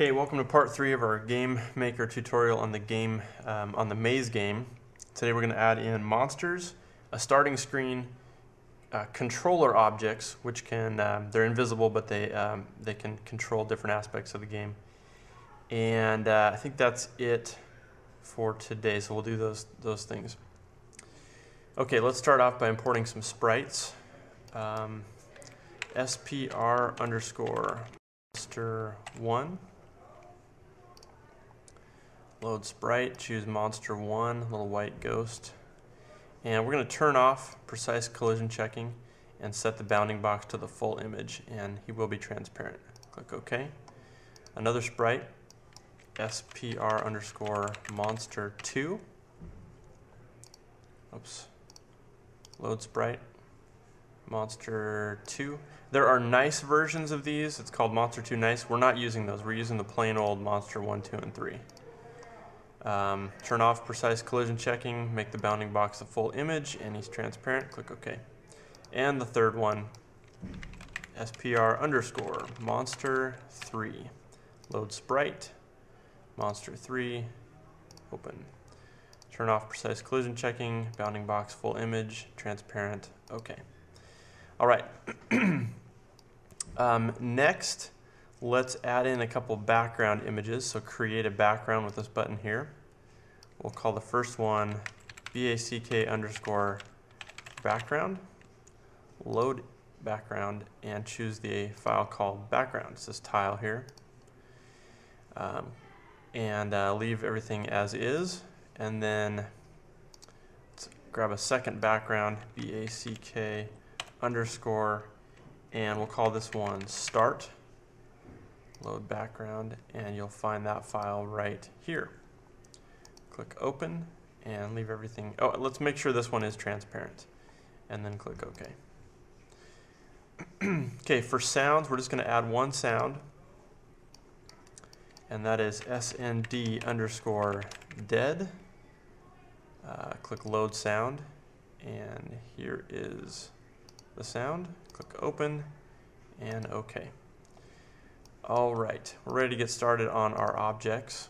Okay, welcome to part 3 of our Game Maker tutorial on the maze game. Today we're going to add in monsters, a starting screen, controller objects, which they're invisible, but they can control different aspects of the game. And I think that's it for today. So we'll do those things. Okay, let's start off by importing some sprites. SPR underscore monster1. Load sprite, choose monster1, little white ghost. And we're going to turn off precise collision checking and set the bounding box to the full image, and he will be transparent. Click OK. Another sprite, SPR underscore monster2. Oops. Load sprite, monster2. There are nice versions of these. It's called monster2 nice. We're not using those. We're using the plain old monster 1, 2, and 3. Turn off precise collision checking, make the bounding box the full image, and he's transparent. Click OK. And the third one, SPR underscore monster3. Load sprite, monster3, open. Turn off precise collision checking, bounding box full image, transparent, OK. All right. Next, let's add in a couple background images. So create a background with this button here. We'll call the first one BACK underscore background. Load background and choose the file called background. It's this tile here. Leave everything as is. And then let's grab a second background, BACK underscore, and we'll call this one start. Load background, and you'll find that file right here. Click open and leave everything. Oh, let's make sure this one is transparent, and then click OK. Okay, for sounds, we're just going to add one sound, and that is SND underscore dead. Click load sound, and here is the sound. Click open and OK. All right, we're ready to get started on our objects.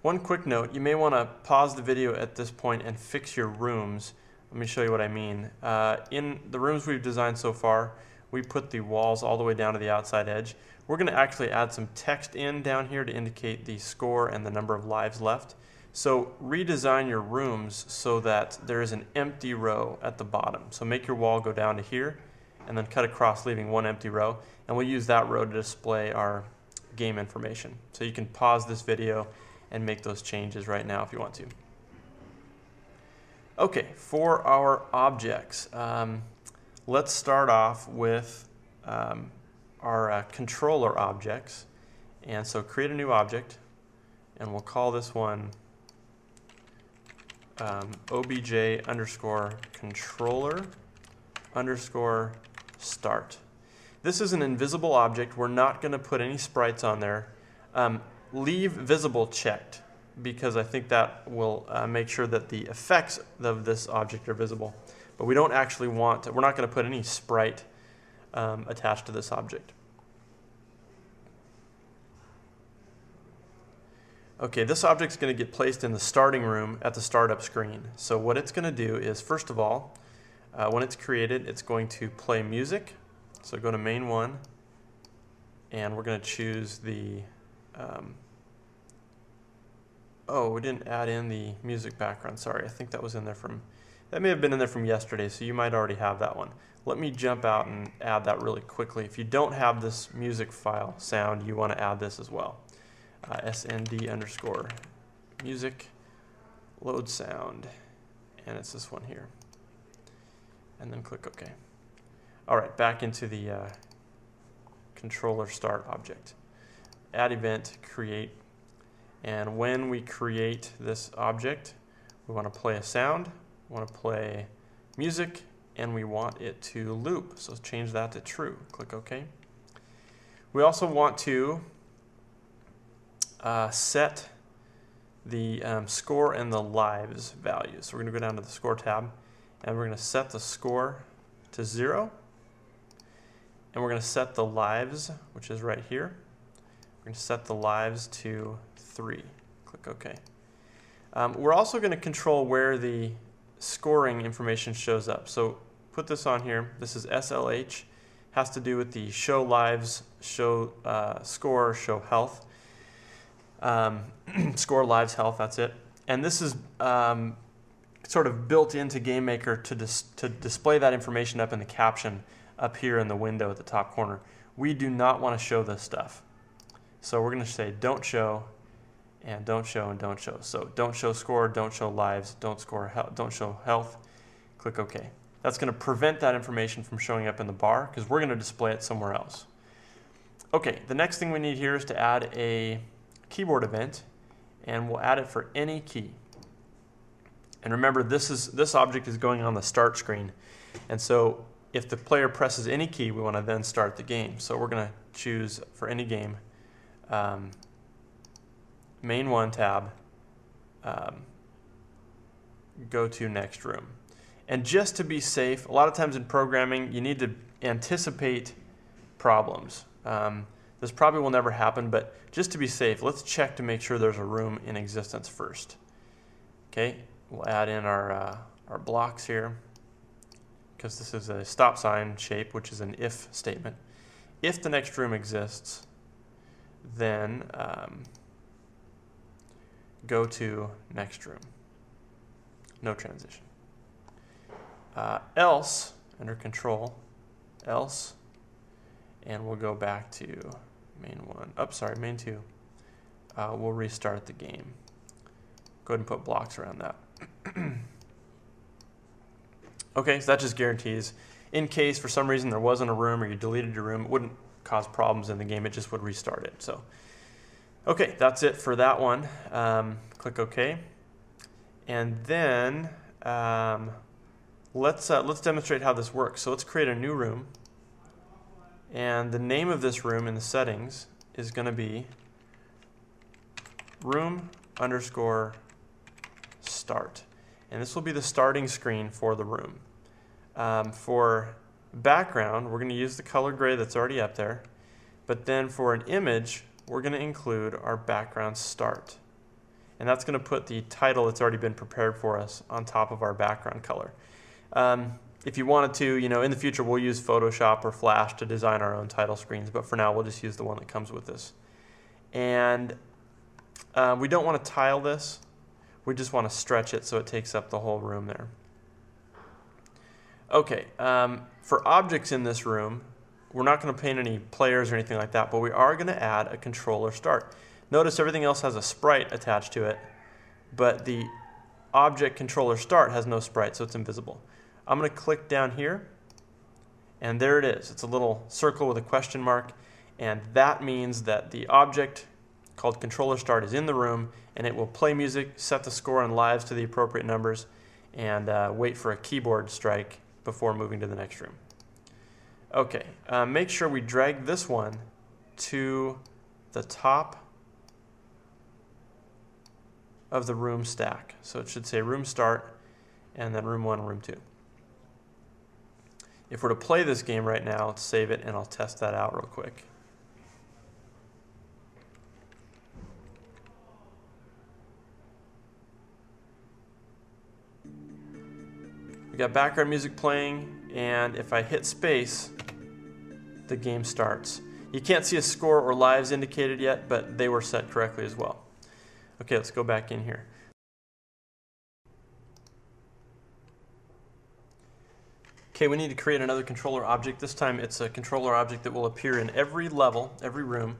One quick note, you may want to pause the video at this point and fix your rooms. Let me show you what I mean. In the rooms we've designed so far, we put the walls all the way down to the outside edge. We're going to actually add some text in down here to indicate the score and the number of lives left. So redesign your rooms so that there is an empty row at the bottom. So make your wall go down to here, and then cut across, leaving one empty row, and we'll use that row to display our game information. So you can pause this video and make those changes right now if you want to. Okay, for our objects, let's start off with our controller objects. And so create a new object, and we'll call this one obj underscore controller underscore start. This is an invisible object. We're not going to put any sprites on there. Leave visible checked, because I think that will make sure that the effects of this object are visible. But we don't actually want to, we're not going to put any sprite attached to this object. Okay, this object is going to get placed in the starting room at the startup screen. So what it's going to do is, first of all, when it's created, it's going to play music. So go to main 1, and we're going to choose the, oh, we didn't add in the music background. Sorry, I think that was in there that may have been in there from yesterday, so you might already have that one. Let me jump out and add that really quickly. If you don't have this music file sound, you want to add this as well. SND underscore music, load sound, and it's this one here. And then click OK. All right, back into the controller start object. Add event, create, and when we create this object, we want to play a sound, we want to play music, and we want it to loop. So change that to true. Click OK. We also want to set the score and the lives values. So we're going to go down to the score tab, and we're going to set the score to 0 and we're going to set the lives, which is right here. We're going to set the lives to 3. Click OK. We're also going to control where the scoring information shows up. So put this on here. This is SLH. Has to do with the show lives, show score, show health. Score, lives, health, that's it. And this is sort of built into GameMaker to display that information up in the caption up here in the window at the top corner. We do not want to show this stuff. So we're going to say don't show, and don't show, and don't show. So don't show score, don't show lives, don't show health. Click OK. That's going to prevent that information from showing up in the bar because we're going to display it somewhere else. Okay, the next thing we need here is to add a keyboard event, and we'll add it for any key. And remember, this object is going on the start screen, and so if the player presses any key, we want to then start the game. So we're going to choose for any game, main 1 tab, go to next room. And just to be safe, a lot of times in programming, you need to anticipate problems. This probably will never happen, but just to be safe, let's check to make sure there's a room in existence first. Okay, we'll add in our blocks here, because this is a stop sign shape, which is an if statement. If the next room exists, then go to next room. No transition. Else, under control, else, and we'll go back to main 1. Oh, sorry, main 2. We'll restart the game. Go ahead and put blocks around that. Okay, so that just guarantees, in case for some reason there wasn't a room or you deleted your room, it wouldn't cause problems in the game, it just would restart it. So, okay, that's it for that one. Click OK. And then let's demonstrate how this works. So let's create a new room. And the name of this room in the settings is going to be room_start. And this will be the starting screen for the room. For background, we're going to use the color gray that's already up there. But then for an image, we're going to include our background start. And that's going to put the title that's already been prepared for us on top of our background color. If you wanted to, in the future we'll use Photoshop or Flash to design our own title screens, but for now we'll just use the one that comes with this. And we don't want to tile this, we just want to stretch it so it takes up the whole room there. Okay, for objects in this room, we're not going to paint any players or anything like that, but we are going to add a controller start. Notice everything else has a sprite attached to it, but the object controller start has no sprite, so it's invisible. I'm going to click down here, and there it is. It's a little circle with a question mark, and that means that the object called controller start is in the room, and it will play music, set the score and lives to the appropriate numbers, and wait for a keyboard strike before moving to the next room. Okay, make sure we drag this one to the top of the room stack. So it should say room start, and then room 1 and room 2. If we're to play this game right now, let's save it and I'll test that out real quick. We got background music playing, and if I hit space, the game starts. You can't see a score or lives indicated yet, but they were set correctly as well. Okay, let's go back in here. Okay, we need to create another controller object. This time it's a controller object that will appear in every level, every room,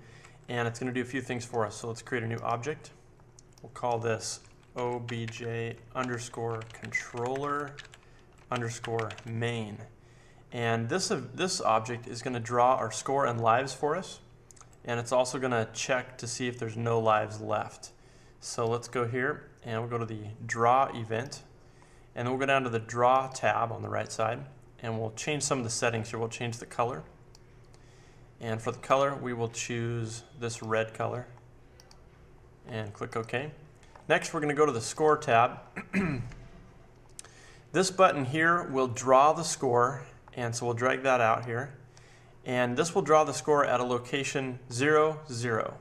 and it's going to do a few things for us. So let's create a new object. We'll call this obj_controller_main. And this object is going to draw our score and lives for us, and it's also going to check to see if there's no lives left. So let's go here, and we'll go to the draw event, and then we'll go down to the draw tab on the right side, and we'll change some of the settings here. We'll change the color, and for the color we will choose this red color and click OK. Next we're going to go to the score tab. This button here will draw the score, and so we'll drag that out here, and this will draw the score at a location 0, 0.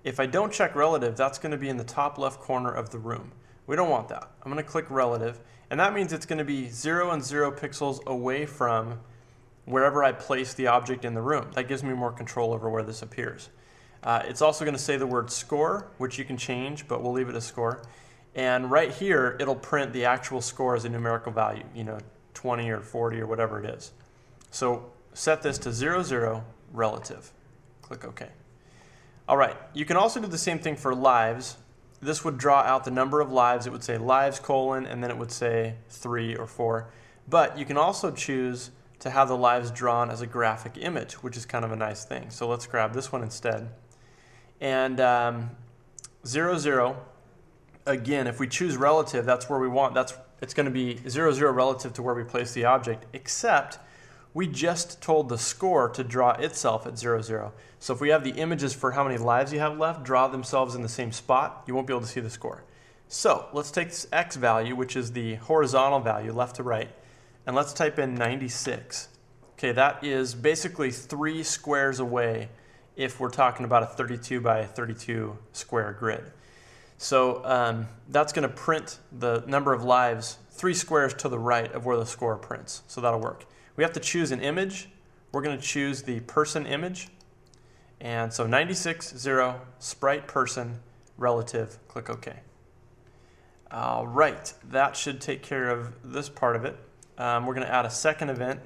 If I don't check relative, that's going to be in the top left corner of the room. We don't want that. I'm going to click relative, and that means it's going to be 0 and 0 pixels away from wherever I place the object in the room. That gives me more control over where this appears. It's also going to say the word score, which you can change, but we'll leave it as score. And right here, it'll print the actual score as a numerical value, 20 or 40 or whatever it is. So set this to 0, 0, relative. Click OK. All right, you can also do the same thing for lives. This would draw out the number of lives. It would say lives colon, and then it would say 3 or 4. But you can also choose to have the lives drawn as a graphic image, which is kind of a nice thing. So let's grab this one instead. And 0, 0, again, if we choose relative, that's where we want. It's going to be 0, 0 relative to where we place the object, except we just told the score to draw itself at 0, 0. So if we have the images for how many lives you have left draw themselves in the same spot, you won't be able to see the score. So let's take this x value, which is the horizontal value, left to right, and let's type in 96. Okay, that is basically 3 squares away if we're talking about a 32 by 32 square grid. So that's going to print the number of lives 3 squares to the right of where the score prints. So that'll work. We have to choose an image. We're going to choose the person image. And so 96, 0, sprite person, relative, click OK. All right, that should take care of this part of it. We're going to add a second event,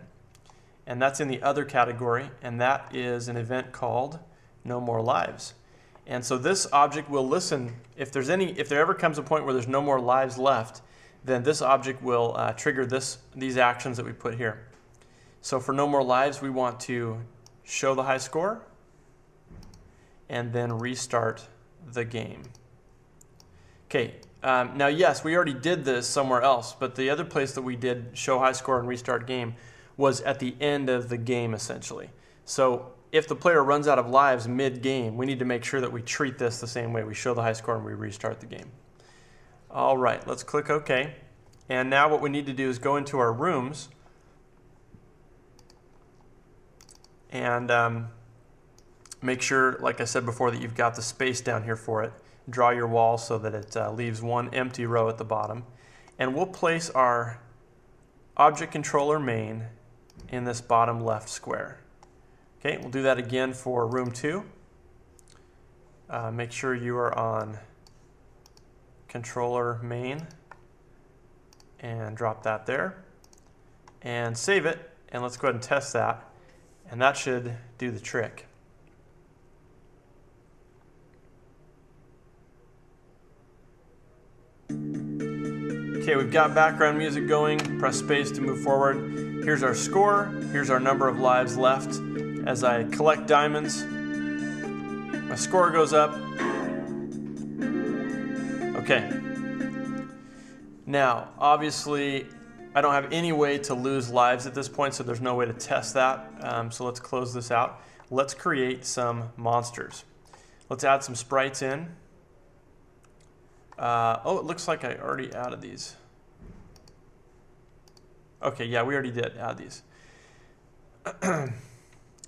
and that's in the other category, and that is an event called No More Lives. And so this object will listen. If there ever comes a point where there's no more lives left, then this object will trigger these actions that we put here. So for no more lives, we want to show the high score and then restart the game. Okay, now yes, we already did this somewhere else, but the other place that we did show high score and restart game was at the end of the game, essentially. So if the player runs out of lives mid-game, we need to make sure that we treat this the same way. We show the high score and we restart the game. All right, let's click OK. And now what we need to do is go into our rooms and make sure, like I said before, that you've got the space down here for it. Draw your wall so that it leaves one empty row at the bottom. And we'll place our object controller main in this bottom left square. Okay, we'll do that again for room 2. Make sure you are on controller main and drop that there. And save it, and let's go ahead and test that. And that should do the trick. Okay, we've got background music going. Press space to move forward. Here's our score. Here's our number of lives left. As I collect diamonds, my score goes up. Okay. Now, obviously, I don't have any way to lose lives at this point, so there's no way to test that. So let's close this out. Let's create some monsters. Let's add some sprites in. Oh, it looks like I already added these. Okay, yeah, we already did add these.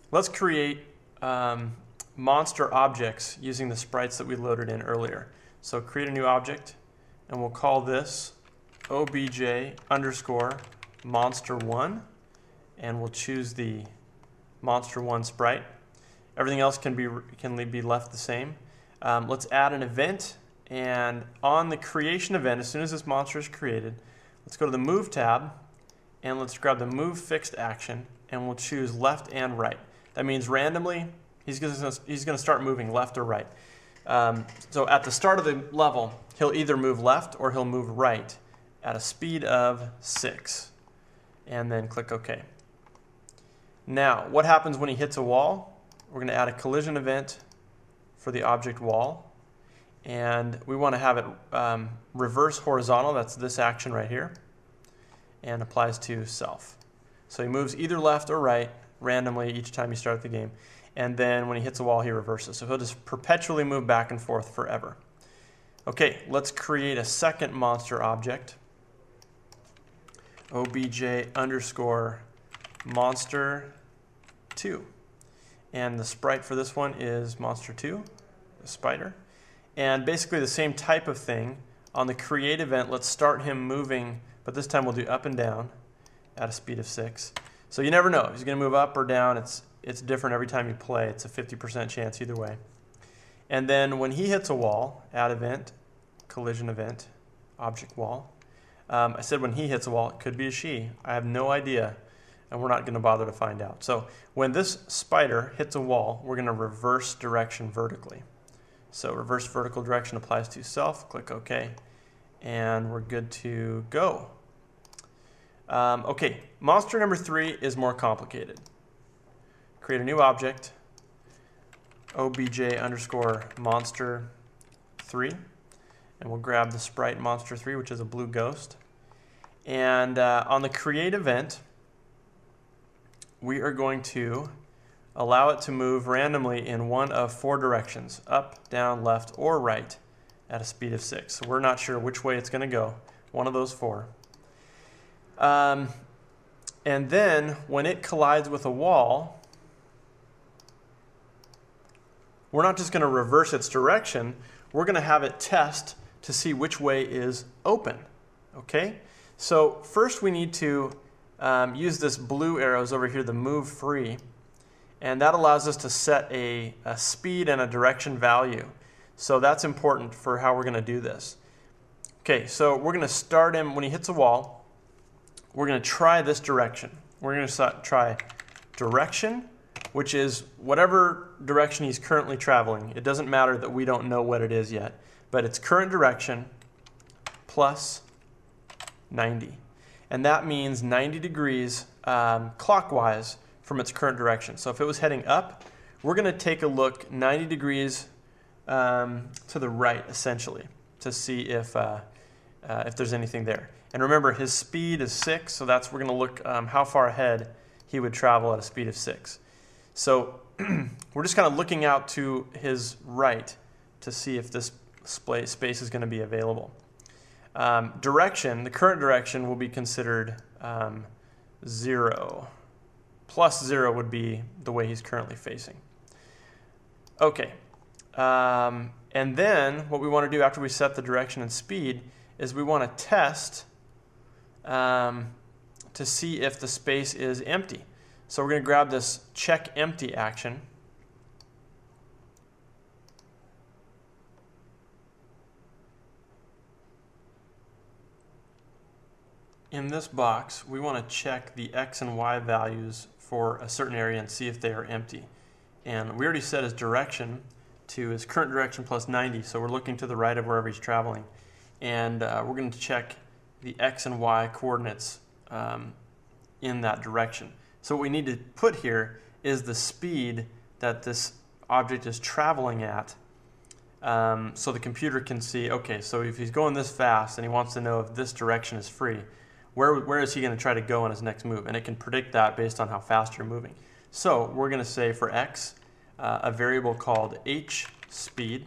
Let's create monster objects using the sprites that we loaded in earlier. So create a new object, and we'll call this obj underscore monster1, and we'll choose the monster1 sprite. Everything else can be left the same. Let's add an event, and on the creation event, as soon as this monster is created, let's go to the move tab, and let's grab the move fixed action, and we'll choose left and right. That means randomly he's going to start moving left or right. So at the start of the level, he'll either move left or he'll move right at a speed of 6, and then click OK. Now, what happens when he hits a wall? We're going to add a collision event for the object wall, and we want to have it reverse horizontal. That's this action right here, and applies to self. So he moves either left or right randomly each time you start the game, and then when he hits a wall, he reverses. So he'll just perpetually move back and forth forever. Okay, let's create a second monster object. obj underscore monster2. And the sprite for this one is Monster2, the spider. And basically the same type of thing. On the create event, let's start him moving, but this time we'll do up and down at a speed of 6. So you never know if he's going to move up or down. It's different every time you play. It's a 50% chance either way. And then when he hits a wall, add event, collision event, object wall. I said when he hits a wall, it could be a she. I have no idea, and we're not going to bother to find out. So when this spider hits a wall, we're going to reverse direction vertically. So reverse vertical direction applies to self. Click OK, and we're good to go. Okay, monster number 3 is more complicated. Create a new object, obj underscore monster 3, and we'll grab the sprite monster 3, which is a blue ghost. And on the create event, we are going to allow it to move randomly in one of 4 directions, up, down, left, or right at a speed of 6. So we're not sure which way it's going to go, one of those 4. And then when it collides with a wall, we're not just going to reverse its direction, we're going to have it test to see which way is open. Okay? So first we need to use this blue arrows over here, the move free, and that allows us to set a speed and a direction value. So that's important for how we're going to do this. Okay, so we're going to start him when he hits a wall. We're going to try this direction. We're going to try direction, which is whatever direction he's currently traveling. It doesn't matter that we don't know what it is yet, but it's current direction plus 90. And that means 90 degrees clockwise from its current direction. So if it was heading up, we're going to take a look 90 degrees to the right, essentially, to see if there's anything there. And remember, his speed is 6, so we're going to look how far ahead he would travel at a speed of 6. So we're just kind of looking out to his right to see if this space is going to be available. Direction, the current direction will be considered 0. Plus 0 would be the way he's currently facing. Okay. And then what we want to do after we set the direction and speed is we want to test to see if the space is empty. So we're going to grab this check empty action. In this box, we want to check the X and Y values for a certain area and see if they are empty. And we already set his direction to his current direction plus 90, so we're looking to the right of wherever he's traveling. And we're going to check the X and Y coordinates in that direction. So what we need to put here is the speed that this object is traveling at, so the computer can see, okay, so if he's going this fast and he wants to know if this direction is free, where is he going to try to go in his next move? And it can predict that based on how fast you're moving. So we're going to say for X, a variable called H speed,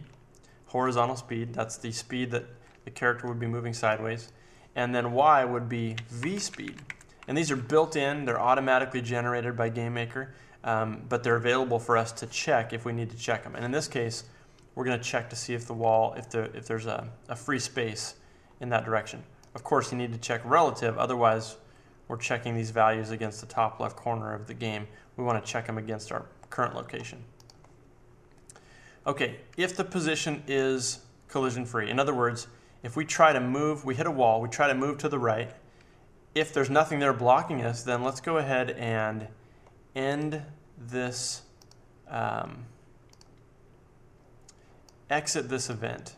horizontal speed, that's the speed that the character would be moving sideways, and then Y would be V speed. And these are built in, they're automatically generated by GameMaker, but they're available for us to check if we need to check them. And in this case, we're going to check to see if the wall, if there's a free space in that direction. Of course, you need to check relative, otherwise we're checking these values against the top left corner of the game. We want to check them against our current location. Okay, if the position is collision free, in other words, if we try to move, we hit a wall, we try to move to the right, if there's nothing there blocking us, then let's go ahead and end this, exit this event.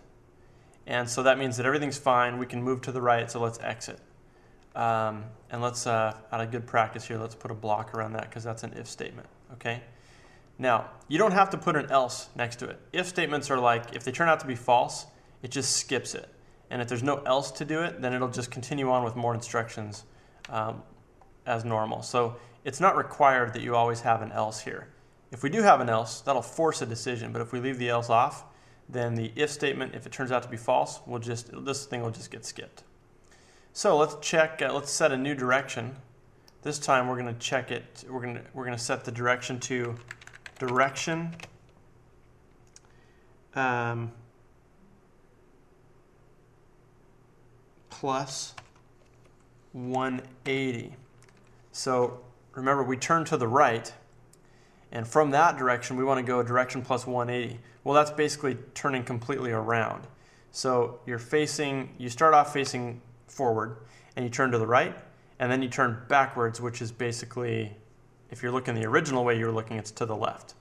And so that means that everything's fine, we can move to the right, so let's exit. And let's, out of good practice here, let's put a block around that because that's an if statement, okay? Now, you don't have to put an else next to it. If statements are like, if they turn out to be false, it just skips it. And if there's no else to do it, then it'll just continue on with more instructions as normal. So it's not required that you always have an else here. If we do have an else, that'll force a decision. But if we leave the else off, then the if statement, if it turns out to be false, this thing will just get skipped. So let's check. Let's set a new direction. This time we're going to check it. We're going to set the direction to direction plus 180. So remember, we turn to the right, and from that direction we want to go a direction plus 180. Well, that's basically turning completely around. So you start off facing forward, and you turn to the right, and then you turn backwards, which is basically, if you're looking the original way you were looking, it's to the left.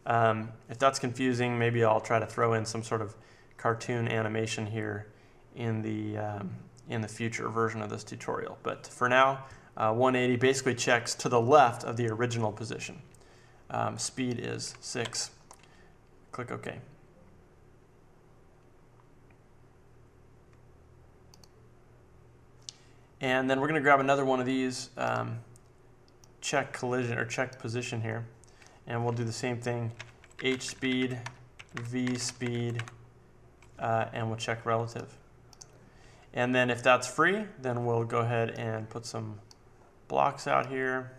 If that's confusing, maybe I'll try to throw in some sort of cartoon animation here in the future version of this tutorial. But for now, 180 basically checks to the left of the original position. Speed is 6. Click OK. And then we're going to grab another one of these, check collision or check position here, and we'll do the same thing, H speed, V speed, and we'll check relative. And then if that's free, then we'll go ahead and put some blocks out here,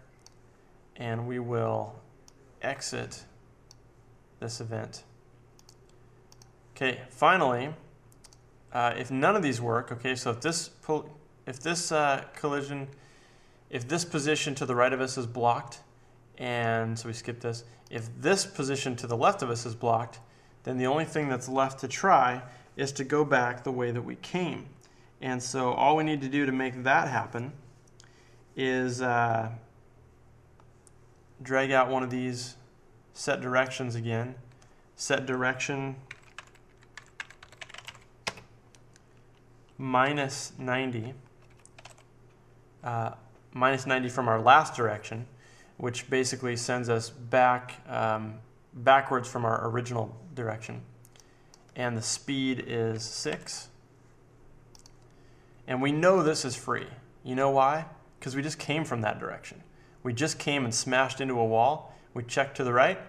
and we will exit this event. Okay, finally, if none of these work, okay, so if this position to the right of us is blocked, and so we skip this, if this position to the left of us is blocked, then the only thing that's left to try is to go back the way that we came. And so all we need to do to make that happen is drag out one of these set directions again, set direction minus 90, minus 90 from our last direction, which basically sends us back backwards from our original direction. And the speed is 6. And we know this is free. You know why? Because we just came from that direction. We just came and smashed into a wall. We checked to the right,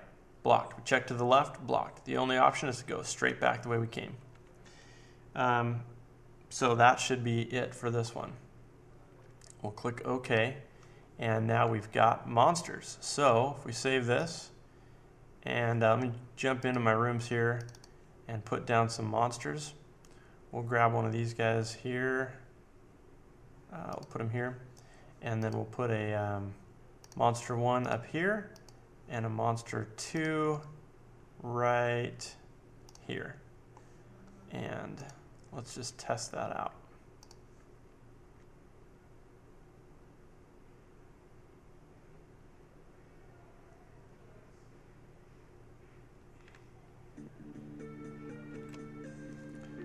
blocked. We checked to the left, blocked. The only option is to go straight back the way we came. So that should be it for this one. We'll click OK, and now we've got monsters. So if we save this, and let me jump into my rooms here and put down some monsters. We'll grab one of these guys here. We'll put him here, and then we'll put a monster 1 up here and a monster 2 right here. And let's just test that out.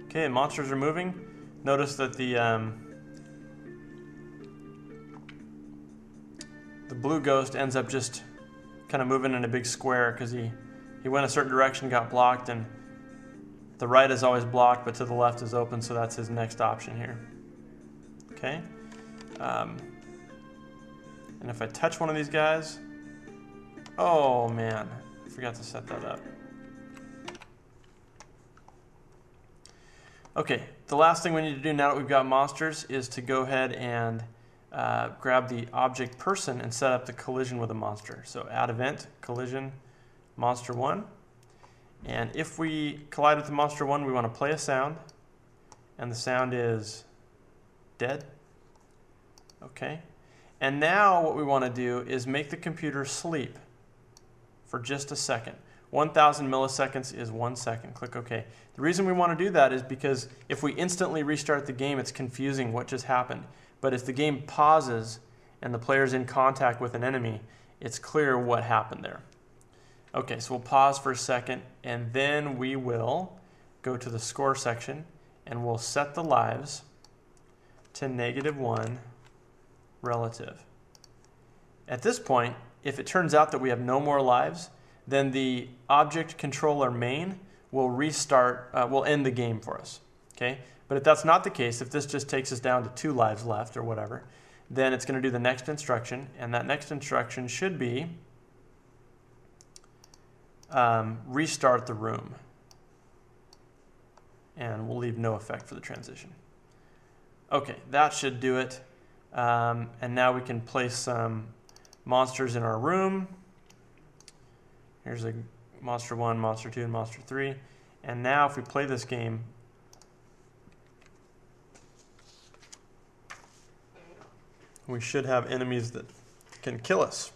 Okay, monsters are moving. Notice that the blue ghost ends up just kind of moving in a big square because he went a certain direction, got blocked, and the right is always blocked, but to the left is open, so that's his next option here. Okay. And if I touch one of these guys, oh man, I forgot to set that up. Okay, the last thing we need to do now that we've got monsters is to go ahead and grab the object person and set up the collision with a monster. So add event, collision, monster 1. And if we collide with the monster 1, we want to play a sound. And the sound is dead. Okay. And now what we want to do is make the computer sleep for just a second. 1,000 milliseconds is 1 second. Click OK. The reason we want to do that is because if we instantly restart the game, it's confusing what just happened. But if the game pauses and the player's in contact with an enemy, it's clear what happened there. Okay, so we'll pause for a second, and then we will go to the score section, and we'll set the lives to -1 relative. At this point, if it turns out that we have no more lives, then the object controller main will restart, will end the game for us. Okay? But if that's not the case, if this just takes us down to 2 lives left or whatever, then it's going to do the next instruction, and that next instruction should be restart the room. And we'll leave no effect for the transition. Okay, that should do it. And now we can place some monsters in our room. Here's a monster 1, monster 2, and monster 3. And now if we play this game, we should have enemies that can kill us.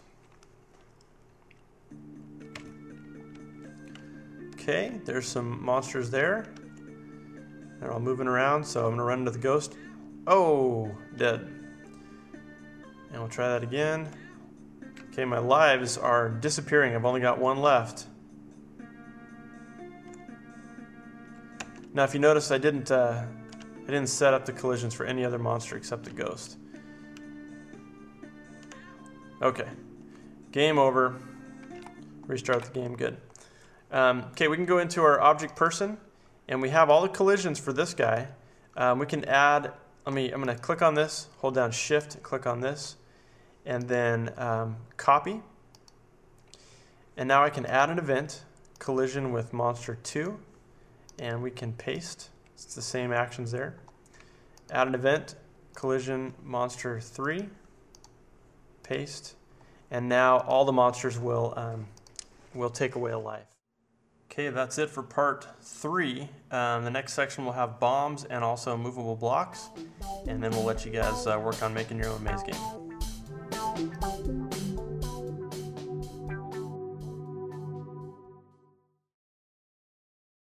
Okay, there's some monsters there. They're all moving around, so I'm going to run into the ghost. Oh, dead. And we'll try that again. Okay, my lives are disappearing. I've only got one left. Now, if you notice, I didn't set up the collisions for any other monster except the ghost. Okay, game over. Restart the game. Good. Okay, we can go into our object person, and we have all the collisions for this guy. We can add. I'm going to click on this, hold down Shift, click on this, and then copy. And now I can add an event, collision with monster 2, and we can paste. It's the same actions there. Add an event, collision monster 3, paste, and now all the monsters will take away a life. Okay, that's it for part 3. The next section will have bombs and also movable blocks, and then we'll let you guys work on making your own maze game.